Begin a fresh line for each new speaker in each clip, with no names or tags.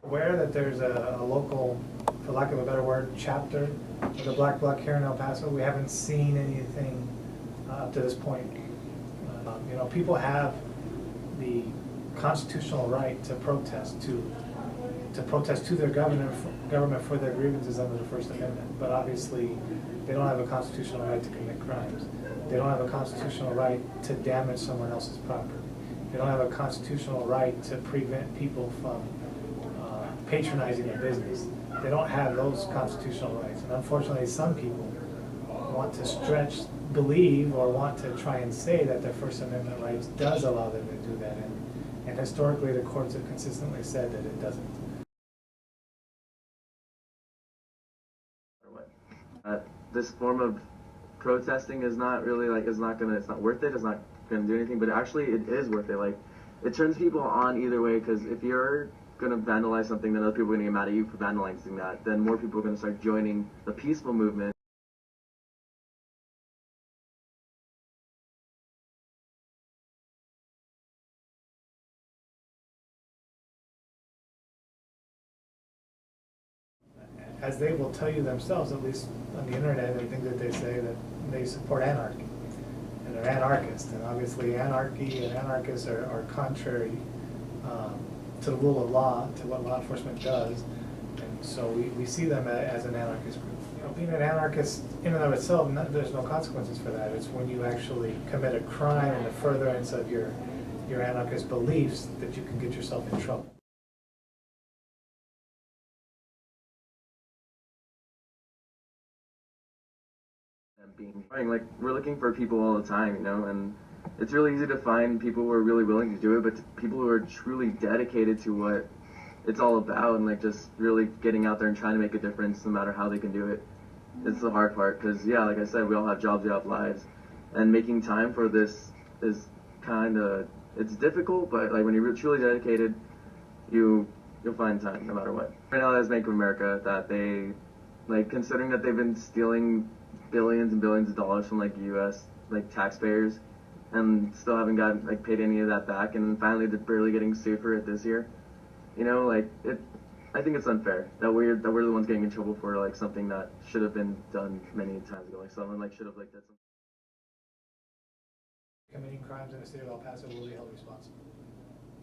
Aware that there's a local, for lack of a better word, chapter of the Black Bloc here in El Paso. We haven't seen anything up to this point. You know, people have the constitutional right to protest, to protest to their government for their grievances under the First Amendment. But obviously, they don't have a constitutional right to commit crimes. They don't have a constitutional right to damage someone else's property. They don't have a constitutional right to prevent people from patronizing a business. They don't have those constitutional rights. And unfortunately, some people want to stretch, believe, or want to try and say that their First Amendment rights does allow them to do that. And historically, the courts have consistently said that it doesn't.
This form of protesting is not really it's not worth it. It's not gonna do anything, but actually it is worth it. Like, it turns people on either way, because if you're gonna vandalize something, then other people are gonna get mad at you for vandalizing that. Then more people are gonna start joining the peaceful movement.
As they will tell you themselves, at least on the internet, I think that they say that they support anarchy and they're anarchists. And obviously, anarchy and anarchists are contrary to the rule of law, to what law enforcement does. And so we see them as an anarchist group. You know, being an anarchist in and of itself, there's no consequences for that. It's when you actually commit a crime in the furtherance of your anarchist beliefs that you can get yourself in trouble.
Like, we're looking for people all the time, you know, and it's really easy to find people who are really willing to do it, but people who are truly dedicated to what it's all about and like just really getting out there and trying to make a difference no matter how they can do it. It's the hard part, because yeah, like I said, we all have jobs, we have lives, and making time for this is it's difficult, but like when you're truly dedicated, you'll find time no matter what. Right now, there's Bank of America, that they, like, considering that they've been stealing billions and billions of dollars from like U.S. like taxpayers, and still haven't gotten paid any of that back, and then finally they're barely getting sued for it this year. You know, like, I think it's unfair that we're the ones getting in trouble for like something that should have been done many times ago. Like, someone should have done something.
Committing crimes in the city of El Paso will be held responsible,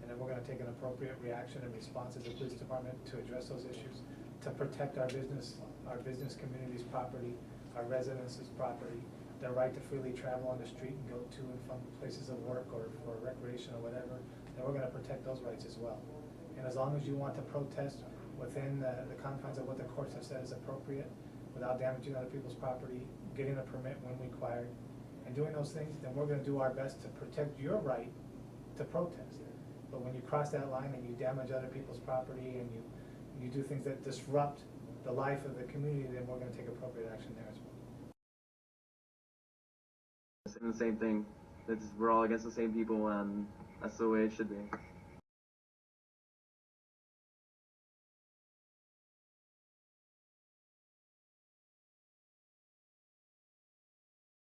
and then we're going to take an appropriate reaction and response as a police department to address those issues, to protect our business community's property, our residents' property, their right to freely travel on the street and go to and from places of work or for recreation or whatever. Then we're going to protect those rights as well. And as long as you want to protest within the confines of what the courts have said is appropriate, without damaging other people's property, getting a permit when required, and doing those things, then we're going to do our best to protect your right to protest. But when you cross that line and you damage other people's property and you do things that disrupt the life of the community, then we're going to take appropriate action there as well.
It's the same thing. We're all against the same people, and that's the way it should be.